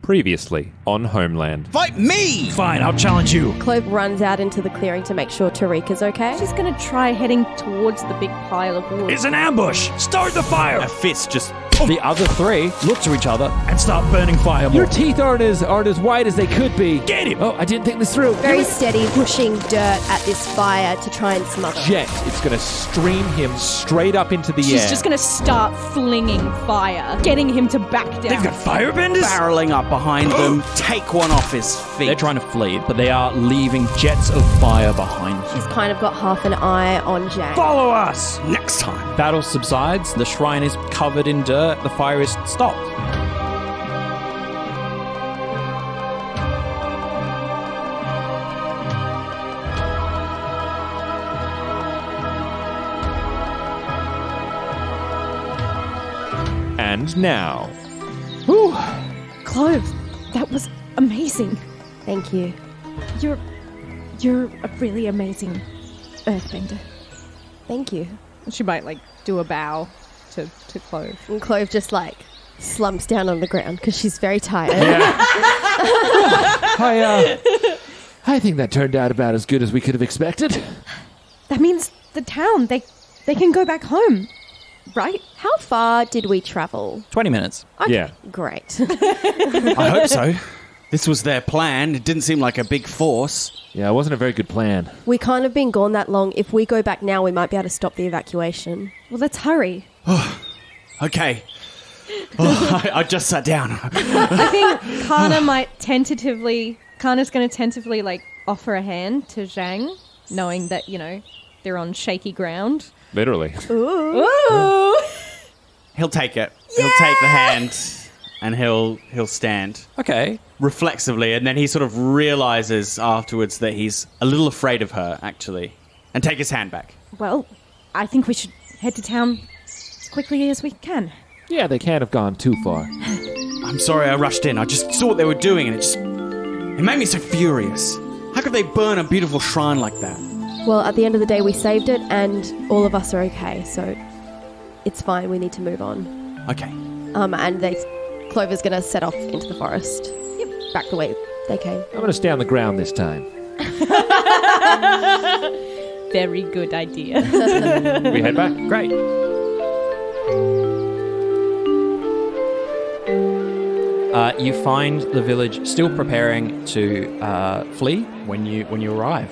Previously on Homeland. Fight me! Fine, I'll challenge you. Clove runs out into the clearing to make sure Tariq is okay. She's gonna try heading towards the big pile of wood. It's an ambush! Start the fire! A fist just... The other three look to each other and start burning fireball. Your teeth aren't as white as they could be. Get him! Oh, I didn't think this through. Very steady, pushing dirt at this fire to try and smother. Jet, it's going to stream him straight up into the air. She's just gonna start flinging fire, getting him to back down. They've got firebenders? barreling up behind them, take one off his feet. They're trying to flee, but they are leaving jets of fire behind them. She's kind of got half an eye on Zhang. Follow us! Next time. Battle subsides, the shrine is covered in dirt, the fire is stopped. And now... Whew. Clove, that was amazing. Thank you. You're a really amazing earthbender. Thank you. She might do a bow to Clove. And Clove just slumps down on the ground because she's very tired. I think that turned out about as good as we could have expected. That means the town, they can go back home, right? How far did we travel? 20 minutes. Okay. Yeah. Great. I hope so. This was their plan. It didn't seem like a big force. Yeah, it wasn't a very good plan. We can't have been gone that long. If we go back now, we might be able to stop the evacuation. Well, let's hurry. Okay. I just sat down. I think Kana's going to tentatively offer a hand to Zhang, knowing that, they're on shaky ground. Literally. Ooh! He'll take it. Yeah! He'll take the hand and he'll stand. Okay. Reflexively, and then he sort of realizes afterwards that he's a little afraid of her, actually, and take his hand back. Well, I think we should head to town as quickly as we can. Yeah, they can't have gone too far. I'm sorry I rushed in. I just saw what they were doing, and it made me so furious. How could they burn a beautiful shrine like that? Well, at the end of the day, we saved it, and all of us are okay, so it's fine. We need to move on. Okay. And Clover's going to set off into the forest. Yep. Back the way they came. I'm going to stay on the ground this time. Very good idea. We head back? Great. You find the village still preparing to flee when you arrive.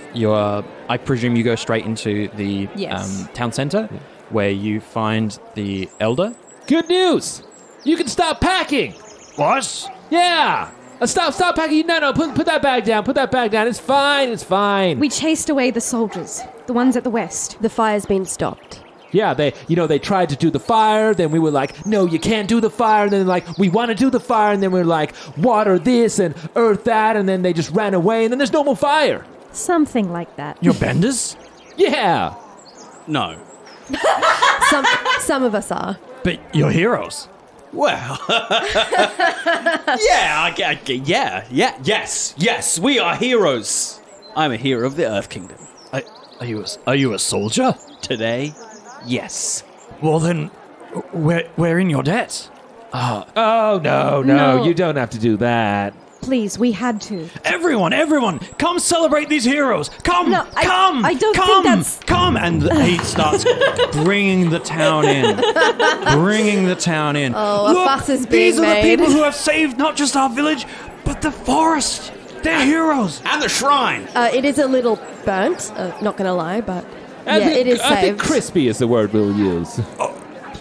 I presume you go straight into the Yes. town centre, where you find the elder. Good news! You can stop packing! What? Yeah! Stop packing! No, put that bag down. Put that bag down. It's fine. We chased away the soldiers, the ones at the west. The fire's been stopped. Yeah, they tried to do the fire, then we were like, no, you can't do the fire, and then we want to do the fire, and then we're like, water this and earth that, and then they just ran away, and then there's no more fire. Something like that. You're benders? Yeah. No. Some of us are. But you're heroes. Well, yes, we are heroes. I'm a hero of the Earth Kingdom. Are you a soldier? Today, yes. Well then, we're in your debt. Oh, no, No. you don't have to do that. Please, we had to. Everyone, come celebrate these heroes. Come, No, come, I don't come, think that's- come. And he starts bringing the town in. Oh, a fuss is being these are made. the people who have saved not just our village, but the forest. They're heroes. And the shrine. It is a little burnt, not going to lie, but I it is think saved. crispy is the word we'll use.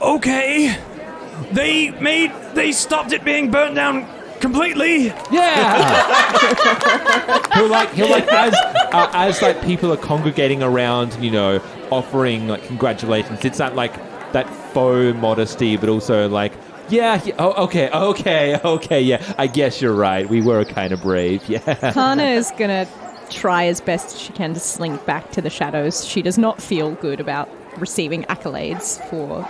Okay. They stopped it being burnt down completely. Yeah. he'll as people are congregating around, offering congratulations. It's not that faux modesty, but also okay, yeah. I guess you're right. We were kind of brave. Yeah. Kana is going to try as best she can to slink back to the shadows. She does not feel good about receiving accolades for,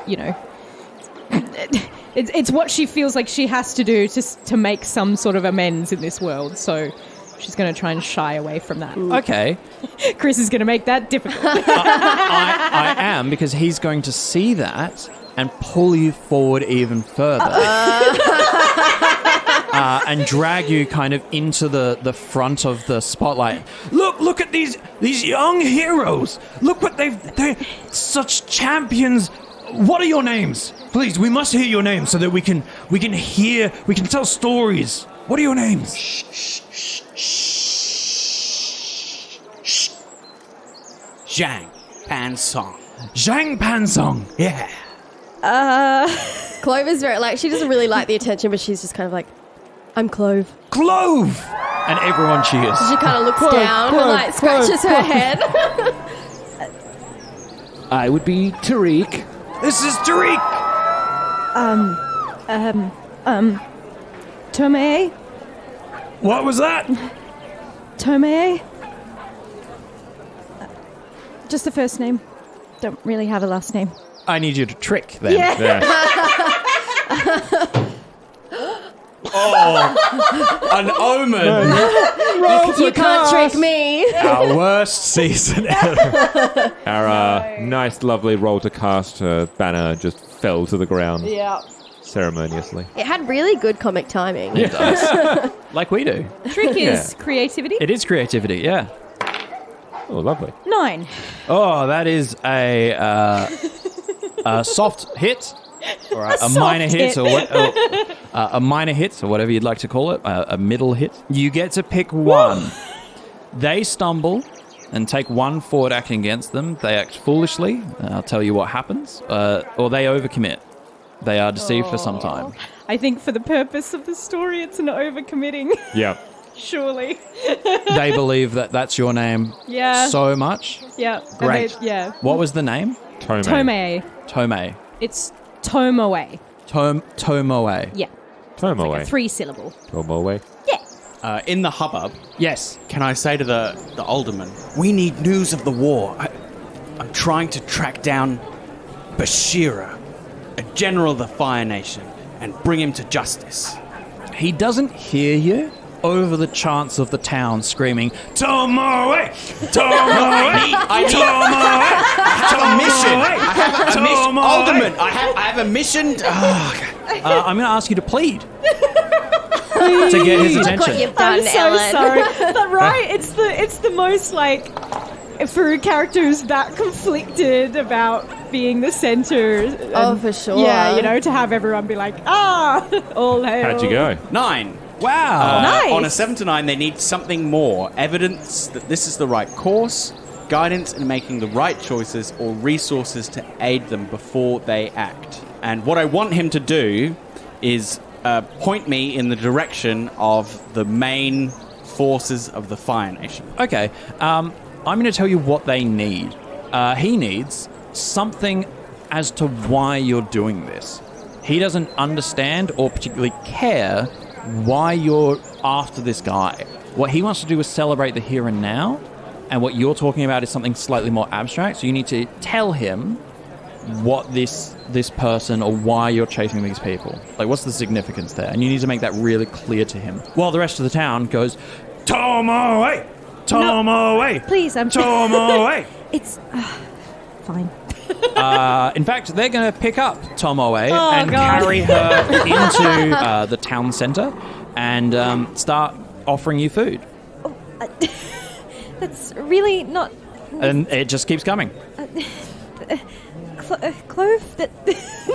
It's what she feels like she has to do to make some sort of amends in this world. So she's going to try and shy away from that. Okay. Chris is going to make that difficult. I am, because he's going to see that and pull you forward even further. and drag you kind of into the front of the spotlight. Look at these young heroes. Look what they're such champions. What are your names? Please, we must hear your names so that we can tell stories. What are your names? Zhang Pansong. Zhang Pansong. Yeah. Clove is very, like, she doesn't really like the attention, but she's just kind of like, I'm Clove. Clove! And everyone cheers. She kind of looks down and, like, scratches her head. I would be Tariq. This is Tariq! Tomei? What was that? Tomei? Just the first name. Don't really have a last name. I need you to trick then. Yeah. An omen. You can't trick me. Our worst season ever. Our nice, lovely roll to cast banner just fell to the ground. Yeah. Ceremoniously. It had really good comic timing. It does. Like we do. Trick is creativity. It is creativity, yeah. Oh, lovely. 9. Oh, that is a soft hit, or a soft minor hit, hit. or what? A minor hit, or whatever you'd like to call it. A middle hit. You get to pick one. They stumble and take one forward action against them. They act foolishly. I'll tell you what happens. Or they overcommit. They are deceived for some time. I think for the purpose of the story, it's an overcommitting. Yeah. Surely. They believe that that's your name Yeah. so much. Yeah. Great. Yeah. What was the name? Tomei. Tomei. It's Tomoe. Tomoe. Yeah. Tomoe. 3 syllable. Tomoe. In the hubbub, Yes. can I say to the alderman, we need news of the war. I'm trying to track down Bashira, a general of the Fire Nation, and bring him to justice. He doesn't hear you over the chants of the town screaming, Tomoe! Tomoe! I have a mission. I have a mission. Alderman, I have a mission. I'm going to ask you to plead. To get his Look what attention. you've done, I'm so Ellen. sorry. But right, it's the most like for a character who's that conflicted about being the center. Oh, for sure. Yeah, to have everyone be like, all hail. How'd you go? 9. Wow. Nice. On a 7 to 9, they need something more. Evidence that this is the right course, guidance in making the right choices, or resources to aid them before they act. And what I want him to do is point me in the direction of the main forces of the Fire Nation. Okay. I'm going to tell you what they need. He needs something as to why you're doing this. He doesn't understand or particularly care why you're after this guy. What he wants to do is celebrate the here and now, and what you're talking about is something slightly more abstract. So you need to tell him what this person or why you're chasing these people. Like, what's the significance there? And you need to make that really clear to him. While the rest of the town goes, Tomoe! Tomoe! Please, I'm Tomoe! It's fine. In fact, they're going to pick up Tomoe and God. carry her into the town centre and start offering you food. That's really not And it just keeps coming. Clove. That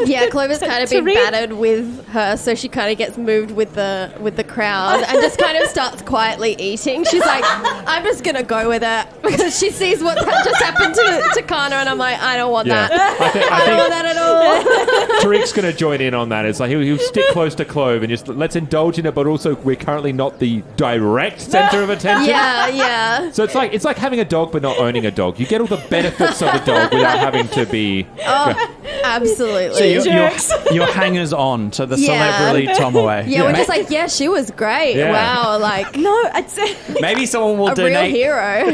Yeah, Clover's kind of been Tariq? battered with her, so she kind of gets moved with the crowd and just kind of starts quietly eating. She's like, I'm just gonna go with it because she sees what just happened to Kana, and I'm like, I don't want that. I don't want that at all. Tariq's going to join in on that. It's like he'll stick close to Clove and just let's indulge in it, but also we're currently not the direct center of attention. Yeah. So it's like having a dog but not owning a dog. You get all the benefits of a dog without having to be. Oh, absolutely. So you're Jerks. hangers on to the Yeah. celebrity Tomoe. Yeah, we're just like, yeah, she was great. Yeah. Wow, like no, it's Maybe someone will a real donate. hero.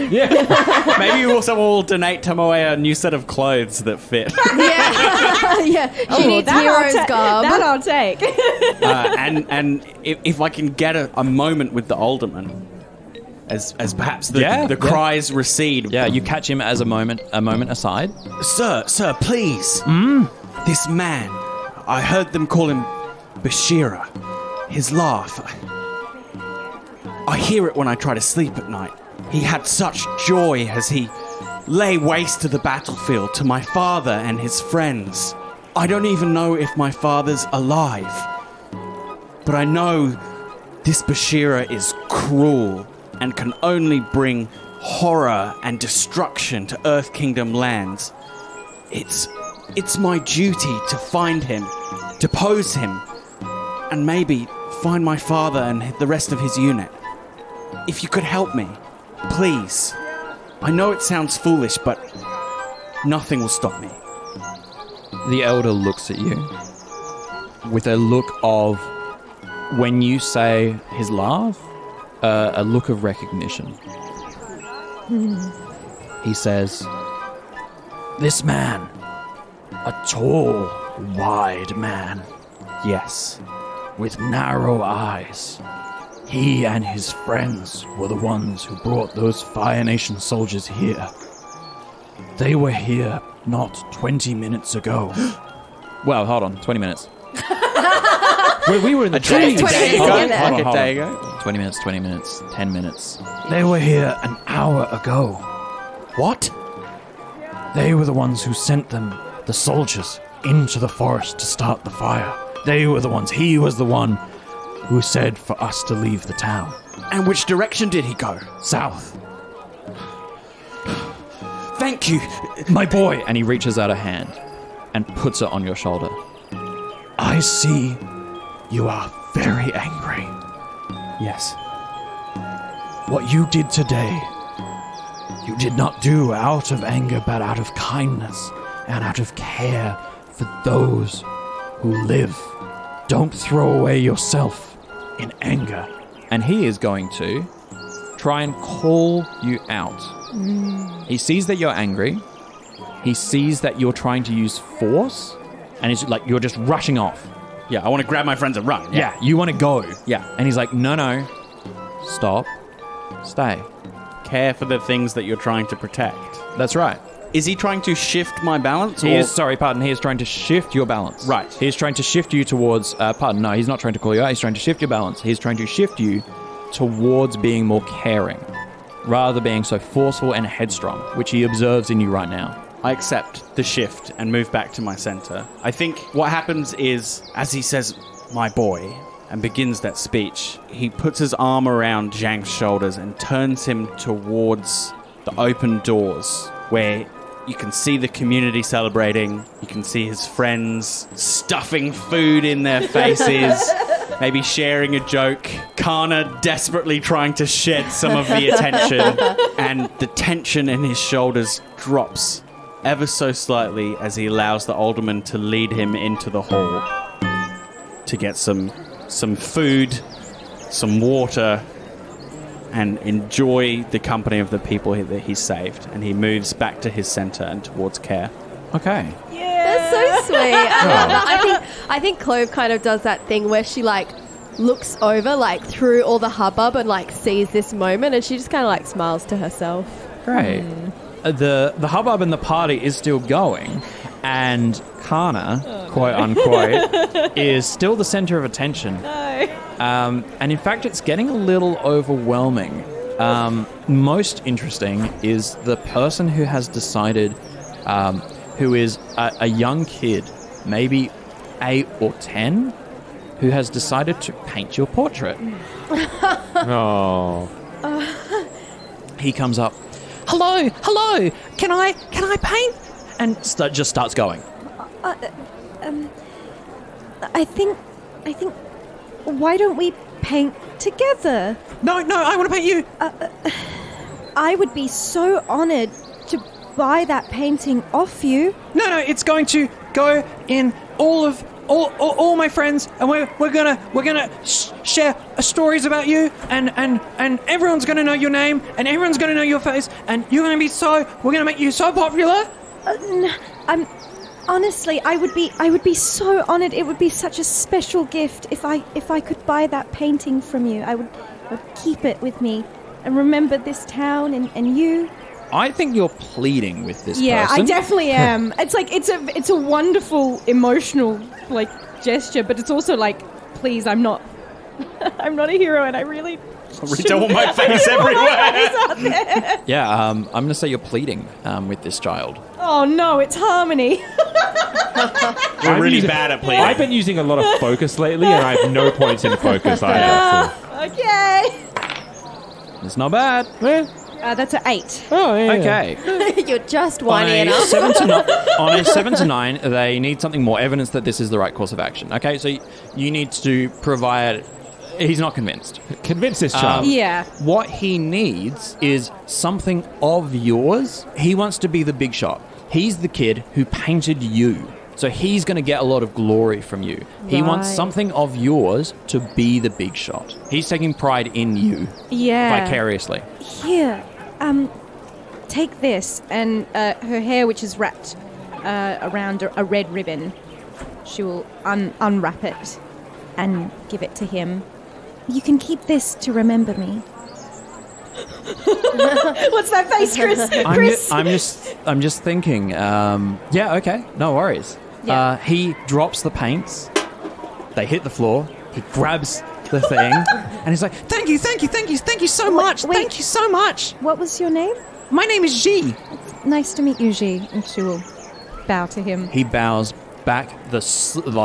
Maybe someone will donate Tomoe a new set of clothes that fit. Yeah, she needs hero's garb. That I'll take. And if I can get a moment with the alderman, as perhaps the cries recede. Yeah, you catch him as a moment aside. Sir, please. This man, I heard them call him Bashira. His laugh. I hear it when I try to sleep at night. He had such joy as he lay waste to the battlefield, to my father and his friends. I don't even know if my father's alive. But I know this Bashira is cruel and can only bring horror and destruction to Earth Kingdom lands. It's my duty to find him, depose him, and maybe find my father and the rest of his unit. If you could help me, please. I know it sounds foolish, but nothing will stop me. The elder looks at you with a look of, when you say his laugh, a look of recognition. He says, "This man, a tall, wide man, Yes. with narrow eyes. He and his friends were the ones who brought those Fire Nation soldiers here. They were here not 20 minutes ago." Well, hold on, 20 minutes. We were in the day- trees. 20 minutes Hold to on, get there. hold on, Like a hold day on. ago? 20 minutes, 10 minutes. They were here an hour ago. What? They were the ones who sent them, the soldiers, into the forest to start the fire. They were the ones. He was the one who said for us to leave the town. And which direction did he go? South. Thank you. My boy! And he reaches out a hand and puts it on your shoulder. I see you are very angry. Yes. What you did today, you did not do out of anger, but out of kindness and out of care for those who live. Don't throw away yourself in anger. And he is going to try and call you out. He sees that you're angry. He sees that you're trying to use force. And he's like, you're just rushing off. Yeah, I want to grab my friends and run. Yeah, you want to go. Yeah. And he's like, no. Stop. Stay. Care for the things that you're trying to protect. That's right. Is he trying to shift my balance? He is trying to shift your balance. Right. He's trying to shift you towards, no, he's not trying to call you out. He's trying to shift your balance. He's trying to shift you towards being more caring, rather than being so forceful and headstrong, which he observes in you right now. I accept the shift and move back to my center. I think what happens is, as he says, "my boy," and begins that speech, he puts his arm around Zhang's shoulders and turns him towards the open doors where you can see the community celebrating. You can see his friends stuffing food in their faces, maybe sharing a joke. Kana desperately trying to shed some of the attention, and the tension in his shoulders drops ever so slightly as he allows the alderman to lead him into the hall to get some food, some water, and enjoy the company of the people that he saved. And he moves back to his center and towards Care. Okay. That's so sweet. I think Clove kind of does that thing where she like looks over like through all the hubbub and like sees this moment, and she just kind of like smiles to herself. Great. The hubbub in the party is still going, and Kana, quote unquote, is still the center of attention. And in fact, it's getting a little overwhelming. Most interesting is the person who has decided, who is a young kid, maybe 8 or 10, who has decided to paint your portrait. Oh. He comes up. Hello, can I paint? And just starts going. I think, why don't we paint together? No, I want to paint you. I would be so honored to buy that painting off you. No, it's going to go in all my friends, and we're gonna share stories about you, and everyone's gonna know your name, and everyone's gonna know your face, and we're gonna make you so popular. Honestly, I would be so honored. It would be such a special gift if I could buy that painting from you. I would keep it with me and remember this town and you. I think you're pleading with this Yeah, person. I definitely am. It's like it's a wonderful emotional like gesture, but it's also like, please, I'm not I'm not a hero, and I really. Don't want my face everywhere. Yeah, I'm going to say you're pleading with this child. Oh no, it's Harmony. We're really bad at pleading. I've been using a lot of focus lately, and I have no points in focus either. Okay. It's not bad. That's an 8. Oh, yeah. Okay. You're just On whiny a, enough. 7 to 9, they need something more evidence that this is the right course of action. Okay, so you need to provide... He's not convinced. Convince this child. Yeah. What he needs is something of yours. He wants to be the big shot. He's the kid who painted you. So he's going to get a lot of glory from you. He wants Right. something of yours to be the big shot. He's taking pride in you Yeah. vicariously. Here, take this, and her hair, which is wrapped around a red ribbon, she will unwrap it and give it to him. You can keep this to remember me. What's that face, Chris? I'm just thinking. Yeah, okay, no worries. Yeah. He drops the paints. They hit the floor. He grabs the thing, and he's like, "Thank you so much. wait. Thank you so much. What was your name? My name is G." Nice to meet you, G. And she will bow to him. He bows back the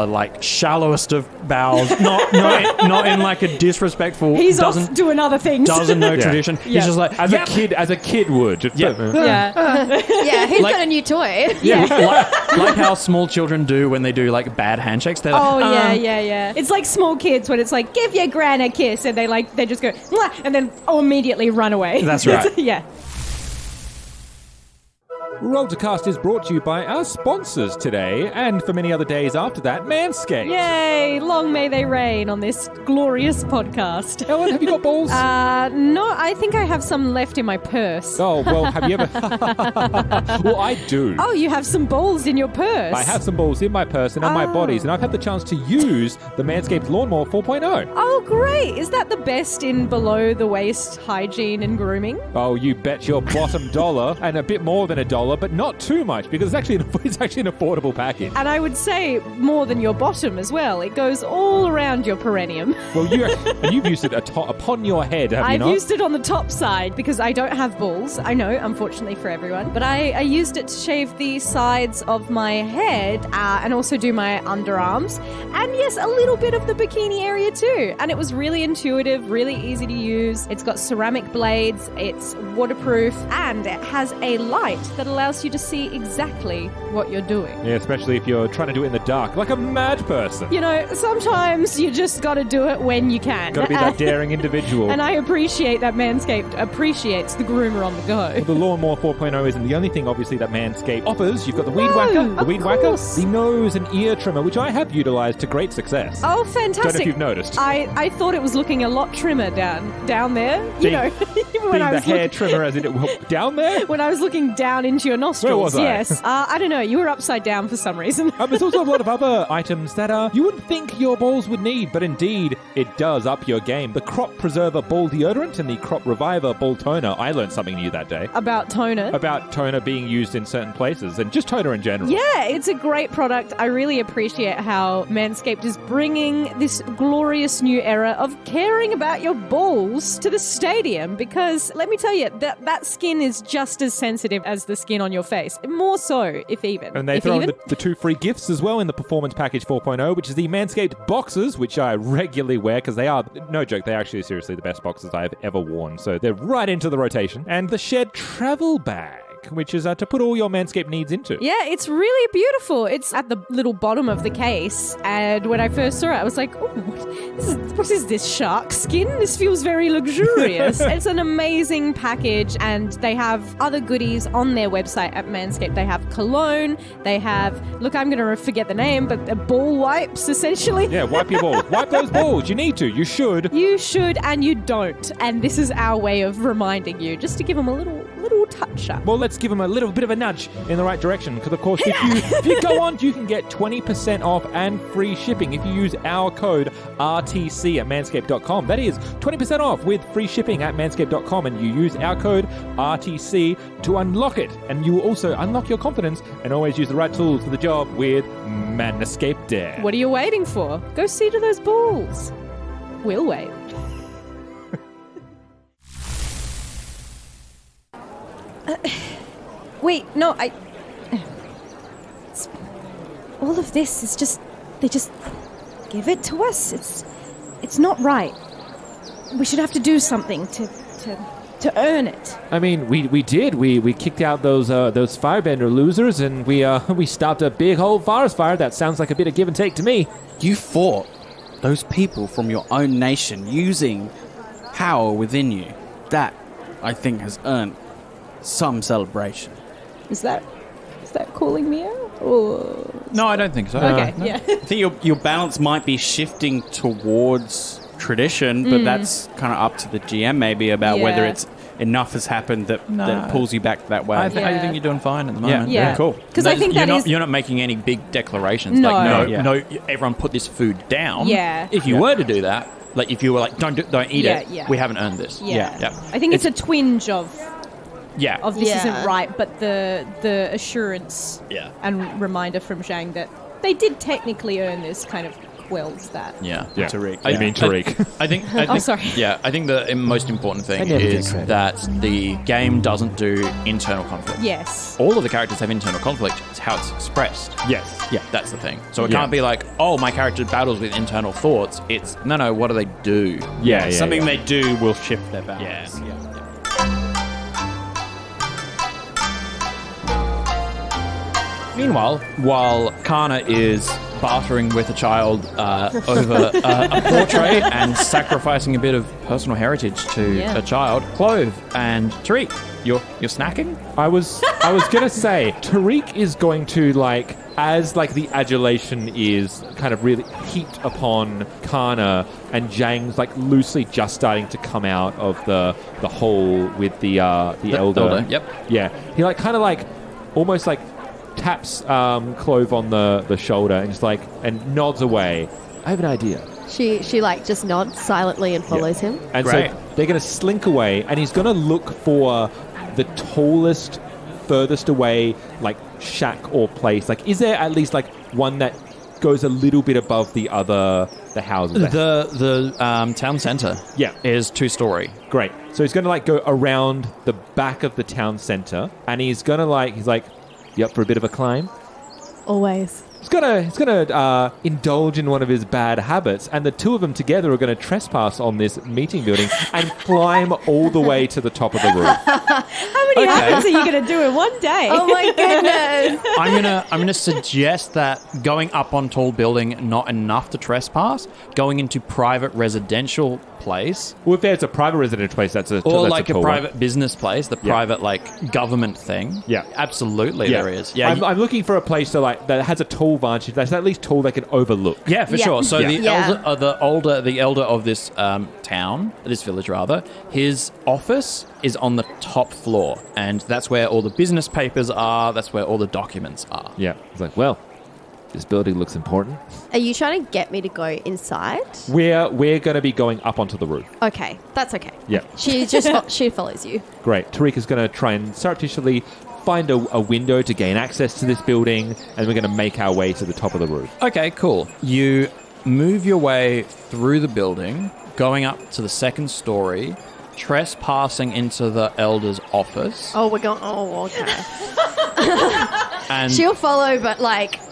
like shallowest of bows, not in like a disrespectful. He's off doesn't doing other things. doesn't know Yeah. tradition. Yeah. He's just like As "Yep." a kid would. Just Yeah. Yeah. Yeah, who's Like- got a new toy? Yeah, like how small children do when they do like bad handshakes. They're Oh like, yeah. It's like small kids when it's like, give your gran a kiss, and they just go, "Mwah," and then immediately run away. That's right. Yeah. Roll to Cast is brought to you by our sponsors today, and for many other days after that, Manscaped. Yay! Long may they reign on this glorious podcast. Ellen, have you got balls? No, I think I have some left in my purse. Oh, well, have you ever... Well, I do. Oh, you have some balls in your purse. I have some balls in my purse and on my bodies, and I've had the chance to use the Manscaped Lawnmower 4.0. Oh, great! Is that the best in below-the-waist hygiene and grooming? Oh, you bet your bottom dollar, and a bit more than $1, but not too much, because it's actually an affordable package. And I would say more than your bottom as well. It goes all around your perineum. Well, you've used it upon your head, have you I've not? used it on the top side because I don't have balls. I know, unfortunately for everyone. But I used it to shave the sides of my head and also do my underarms. And yes, a little bit of the bikini area too. And it was really intuitive, really easy to use. It's got ceramic blades, it's waterproof, and it has a light that allows you to see exactly what you're doing. Yeah, especially if you're trying to do it in the dark, like a mad person. You know, sometimes you just got to do it when you can. Got to be that daring individual. And I appreciate that Manscaped appreciates the groomer on the go. The Lawnmower 4.0 isn't the only thing, obviously, that Manscaped offers. You've got the Weed No, Whacker, the of Weed Whacker, course. the nose and ear trimmer, which I have utilized to great success. Oh, Don't know fantastic. if you've noticed. I thought it was looking a lot trimmer down there. You Being- know, when Being I the was hair trimmer as it down there. when I was looking down into your nostrils. Where was I? Yes. I don't know. You were upside down for some reason. There's also a lot of other items that you wouldn't think your balls would need, but indeed it does up your game. The Crop Preserver Ball Deodorant and the Crop Reviver Ball Toner. I learned something new that day. About toner. About toner being used in certain places and just toner in general. Yeah, it's a great product. I really appreciate how Manscaped is bringing this glorious new era of caring about your balls to the stadium, because let me tell you, that skin is just as sensitive as the skin on your face. More so, if even. And they throw in the 2 free gifts as well in the Performance Package 4.0, which is the Manscaped boxers, which I regularly wear because they are, no joke, they're actually seriously the best boxers I've ever worn. So they're right into the rotation. And the Shed travel bag, which is to put all your Manscaped needs into. Yeah, it's really beautiful. It's at the little bottom of the case, and when I first saw it, I was like, "Oh, what is this shark skin? This feels very luxurious." It's an amazing package, and they have other goodies on their website at Manscaped. They have cologne. They have, look, I'm going to forget the name, but the ball wipes, essentially. Yeah, wipe your balls. Wipe those balls. You need to. You should. You should, and you don't. And this is our way of reminding you, just to give them a little touch up. Well, let's give them a little bit of a nudge in the right direction, because of course if you go on, you can get 20% off and free shipping if you use our code RTC at manscaped.com. That is 20% off with free shipping at manscaped.com, and you use our code RTC to unlock it, and you will also unlock your confidence and always use the right tools for the job with Manscaped. What are you waiting for? Go see to those balls. We'll wait. Wait, no, all of this is just... They just give it to us. It's not right. We should have to do something to earn it. I mean, we did. We kicked out those firebender losers, and we stopped a big old forest fire. That sounds like a bit of give and take to me. You fought those people from your own nation using power within you. That, I think, has earned some celebration. Is that calling me out? Or... No, I don't think so. Okay, No. yeah. I think your balance might be shifting towards tradition, but that's kind of up to the GM maybe about whether it's enough has happened that it pulls you back that way. I think you're doing fine at the moment. Yeah. Cool. Because I think you're not making any big declarations. No. Like, Yeah. no, everyone put this food down. Yeah. If you were to do that, like if you were like, don't eat it, Yeah. we haven't earned this. Yeah. Yeah. I think it's a twinge of Yeah. this Yeah. isn't right, but the assurance Yeah. and reminder from Zhang that they did technically earn this kind of quells that. Yeah. Yeah. Tariq. I mean Tariq. I think. Oh, sorry. Yeah, I think the most important thing I never take is credit. that the game doesn't do internal conflict. Yes. All of the characters have internal conflict. It's how it's expressed. Yes. Yeah, that's the thing. So it Yeah. can't be like, oh, my character battles with internal thoughts. It's no. What do they do? Yeah. Something yeah. they do will shift their balance. Yeah. Meanwhile, while Kana is bartering with a child over a portrait and sacrificing a bit of personal heritage to a child, Clove and Tariq, you're snacking? I was gonna say Tariq is going to as the adulation is kind of really heaped upon Kana, and Zhang's loosely just starting to come out of the hole with the elder. Yep. Yeah. He almost taps Clove on the shoulder and just and nods away. I have an idea. She just nods silently and follows him. And Great. so they're going to slink away, and he's going to look for the tallest, furthest away, shack or place. Is there at least one that goes a little bit above the houses? The town centre is 2-story. Great. So he's going to go around the back of the town centre, and he's going to you up for a bit of a climb? Always. He's gonna indulge in one of his bad habits, and the two of them together are going to trespass on this meeting building and climb all the way to the top of the roof. How many habits are you going to do in one day? Oh my goodness. I'm gonna suggest that going up on tall building not enough to trespass. Going into private residential place, Well, if there's a private residential place, that's a or that's a tall private one. business place, the private government thing. Yeah. Absolutely, Yeah. there is. Yeah, I'm looking for a place that has a tall vantage, that's at least tall they can overlook. yeah, for Yeah. sure. So Yeah. the elder of this town, this village rather, his office is on the top floor, and that's where all the business papers are. That's where all the documents are. Yeah. It's well, this building looks important. Are you trying to get me to go inside? We're going to be going up onto the roof. Okay, that's okay. Yeah. She she follows you. Great. Tariq is going to try and surreptitiously find a window to gain access to this building, and we're going to make our way to the top of the roof. Okay, cool. You move your way through the building, going up to the second story, trespassing into the elder's office. Oh, we're going. Oh, okay. And She'll follow, but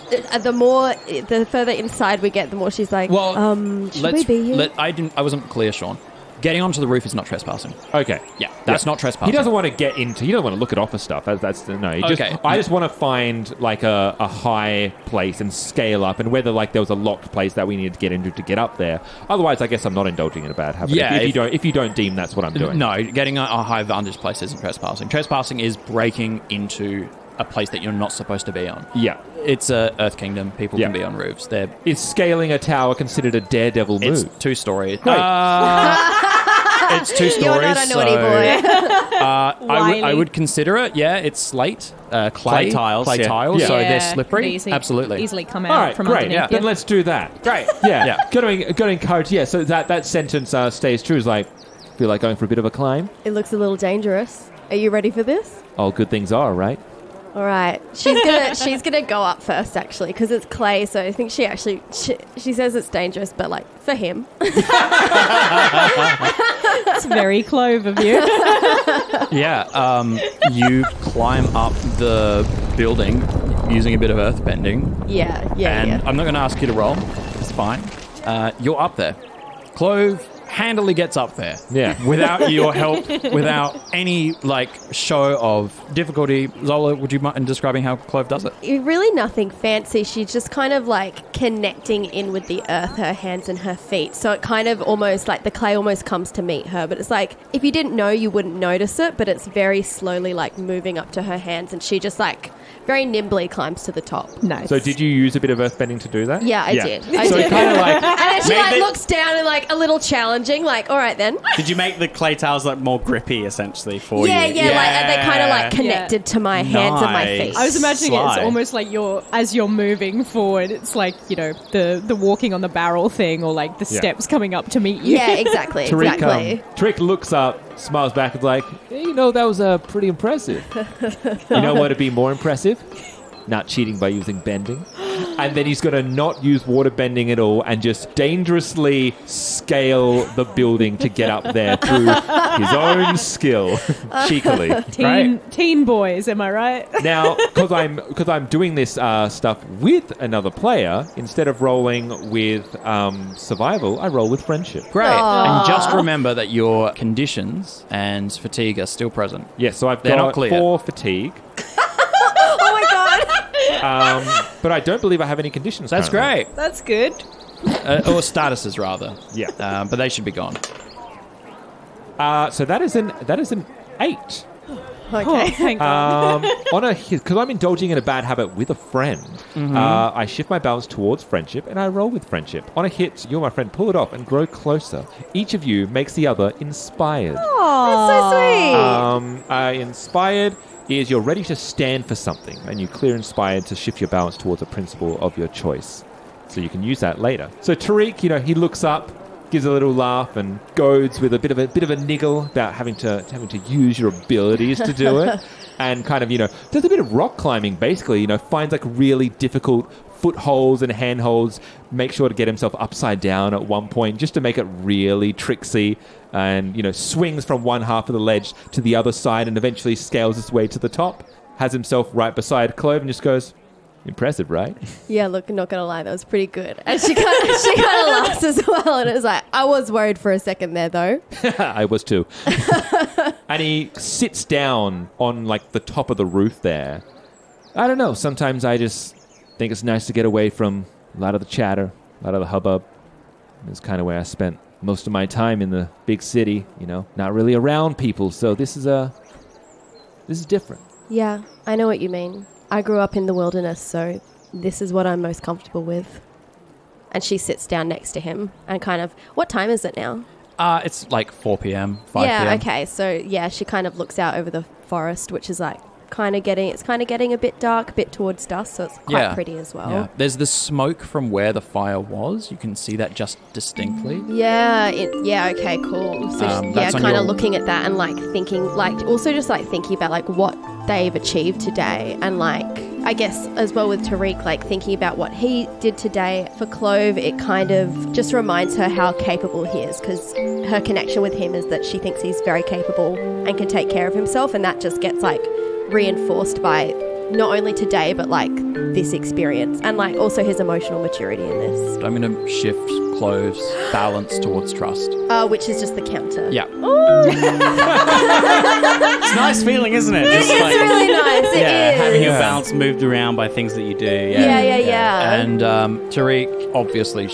the further inside we get, the more she's like, should we be here? I wasn't clear, Sean. Getting onto the roof is not trespassing. Okay. Yeah, that's not trespassing. He doesn't want to get into. He doesn't want to look at office stuff. That's no. Okay. I just want to find a high place and scale up, and whether there was a locked place that we needed to get into to get up there. Otherwise, I guess I'm not indulging in a bad habit. Yeah, if you don't deem that's what I'm doing. No, getting a high vantage place isn't trespassing. Trespassing is breaking into a place that you're not supposed to be on. Yeah. It's a Earth Kingdom. People Yeah. can be on roofs. Is scaling a tower considered a daredevil move? It's 2-story. Great. It's 2 stories. You're not a naughty boy. I would consider it. Yeah, it's slate, clay tiles, clay yeah. tiles. Yeah. So Yeah, they're slippery. could Absolutely. Easily come out All right, from great. underneath. Yeah. Then let's do that. Great. Yeah. Yeah. Going to encourage. Yeah. So that sentence stays true. Is feel like going for a bit of a climb. It looks a little dangerous. Are you ready for this? All good things are, right? All right, she's gonna go up first actually because it's clay. So I think she says it's dangerous, but like for him. It's very Clove of you. Yeah, you climb up the building using a bit of earthbending. Yeah. And I'm not going to ask you to roll. It's fine. You're up there. Clove handily gets up there. Yeah. Without your help, without any, like, show of difficulty. Zola, would you mind describing how Clove does it? Really nothing fancy. She's just kind of like connecting in with the earth, her hands and her feet. So it kind of almost like the clay almost comes to meet her. But it's like if you didn't know, you wouldn't notice it. But it's very slowly like moving up to her hands, and she just like very nimbly climbs to the top. Nice. So did you use a bit of earthbending to do that? Yeah, I did. I So did. kind of like And then she Made like the- looks down and like a little challenging, like, all right then. Did you make the clay tiles like more grippy essentially for Yeah, you? like and they kind of like connected to my hands and my Nice. feet. I was imagining it's Sly. almost like as you're moving forward, it's like, you know, the walking on the barrel thing or like the steps coming up to meet you. Yeah, exactly. Exactly. Tariq looks up, smiles back, and is like, "Hey, you know, that was pretty impressive. You know what would be more impressive? Not cheating by using bending." And then he's going to not use water bending at all and just dangerously scale the building to get up there through his own skill, cheekily. Teen boys, am I right? Now, because I'm doing this stuff with another player, instead of rolling with survival, I roll with friendship. Great. And just remember that your conditions and fatigue are still present. Yes, so I've They're not got clear. 4 fatigue. Oh my god. But I don't believe I have any conditions. That's currently. great. That's good. Or statuses, rather. Yeah. But they should be gone. So that is an 8. Okay. Thank God. On a hit, because I'm indulging in a bad habit with a friend, I shift my balance towards friendship and I roll with friendship. On a hit, you and my friend pull it off and grow closer. Each of you makes the other inspired. That's so sweet. Inspired is you're ready to stand for something, and you clear inspired to shift your balance towards a principle of your choice. So you can use that later. So Tariq, you know, he looks up, gives a little laugh, and goads with a bit of a niggle about having to use your abilities to do it, and kind of, you know, does a bit of rock climbing. Basically, you know, finds like really difficult footholds and handholds. Make sure to get himself upside down at one point just to make it really tricksy, and, you know, swings from one half of the ledge to the other side and eventually scales his way to the top. Has himself right beside Clove and just goes, "Impressive, right?" Yeah, look, not gonna lie, that was pretty good. And she kind of laughs as well, and it was like, I was worried for a second there though. I was too. And he sits down on like the top of the roof there. I don't know. Sometimes I just think it's nice to get away from a lot of the chatter, a lot of the hubbub. It's kind of where I spent most of my time in the big city, you know, not really around people. So this is different. Yeah, I know what you mean. I grew up in the wilderness, so this is what I'm most comfortable with. And she sits down next to him and kind of, what time is it now? It's like 4 p.m., 5 p.m. Yeah, okay. So, yeah, she kind of looks out over the forest, which is like it's kind of getting a bit dark, a bit towards dusk, so it's quite pretty as well. Yeah. There's the smoke from where the fire was. You can see that just distinctly. Yeah, okay, cool. So, That's on kind of your- looking at that and, like, thinking, like, also just, like, thinking about, like, what they've achieved today and, like, I guess as well with Tariq, like, thinking about what he did today. For Clove, it kind of just reminds her how capable he is, because her connection with him is that she thinks he's very capable and can take care of himself, and that just gets, like, reinforced by not only today but like this experience and like also his emotional maturity in this, I'm going to shift Clove's balance towards trust. which is just the counter. Yeah. It's a nice feeling, isn't it? Just It's really nice. It is. having your balance moved around by things that you do. Yeah. And Tariq, obviously,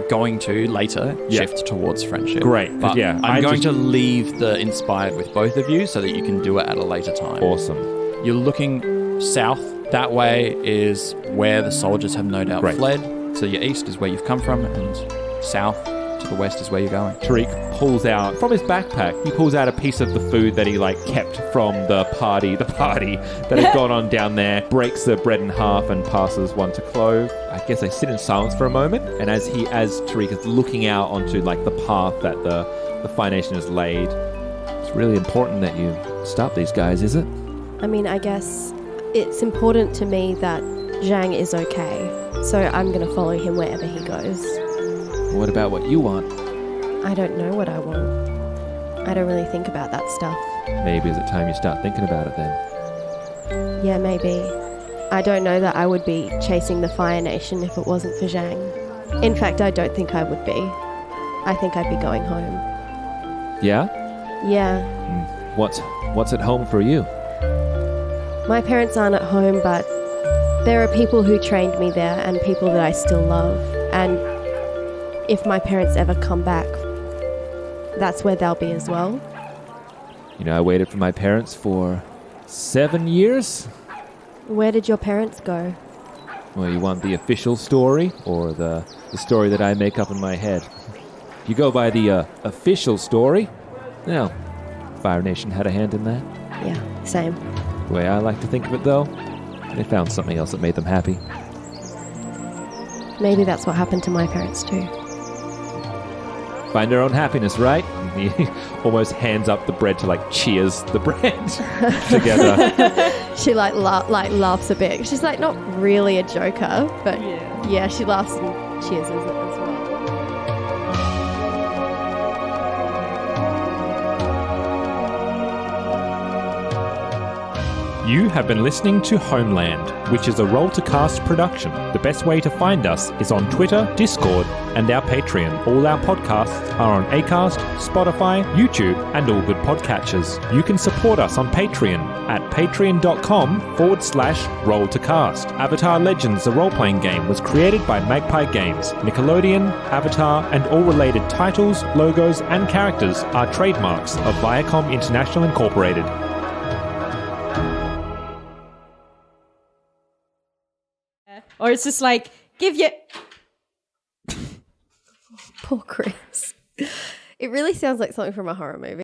going to later shift towards friendship. Great. But Yeah, I'm I going just- to leave the inspired with both of you so that you can do it at a later time. Awesome. You're looking south. That way is where the soldiers have no doubt Great. fled. So your east is where you've come from, and south to the west is where you're going. Tariq pulls out from his backpack. He pulls out a piece of the food that he like kept from the party that had gone on down there. Breaks the bread in half and passes one to Clove. I guess they sit in silence for a moment. And as Tariq is looking out onto like the path that the Fire Nation has laid, it's really important that you stop these guys, is it? I mean, I guess it's important to me that Zhang is okay. So I'm going to follow him wherever he goes. What about what you want? I don't know what I want. I don't really think about that stuff. Maybe is it time you start thinking about it then? Yeah, maybe. I don't know that I would be chasing the Fire Nation if it wasn't for Zhang. In fact, I don't think I would be. I think I'd be going home. Yeah? Yeah. What's at home for you? My parents aren't at home, but there are people who trained me there and people that I still love. And if my parents ever come back, that's where they'll be as well. You know, I waited for my parents for 7 years. Where did your parents go? Well, you want the official story or the story that I make up in my head? If you go by the official story, well, Fire Nation had a hand in that. Yeah, same. The way I like to think of it, though, they found something else that made them happy. Maybe that's what happened to my parents too. Find their own happiness, right? And he almost hands up the bread to cheers the bread together. She laughs a bit. She's not really a joker, but yeah she laughs and cheers as well. You have been listening to Homeland, which is a Roll2Cast production. The best way to find us is on Twitter, Discord, and our Patreon. All our podcasts are on Acast, Spotify, YouTube, and all good podcatchers. You can support us on Patreon at patreon.com/Roll2Cast. Avatar Legends, the role-playing game, was created by Magpie Games. Nickelodeon, Avatar, and all related titles, logos, and characters are trademarks of Viacom International Incorporated. Or it's just give you... Poor Chris. It really sounds like something from a horror movie.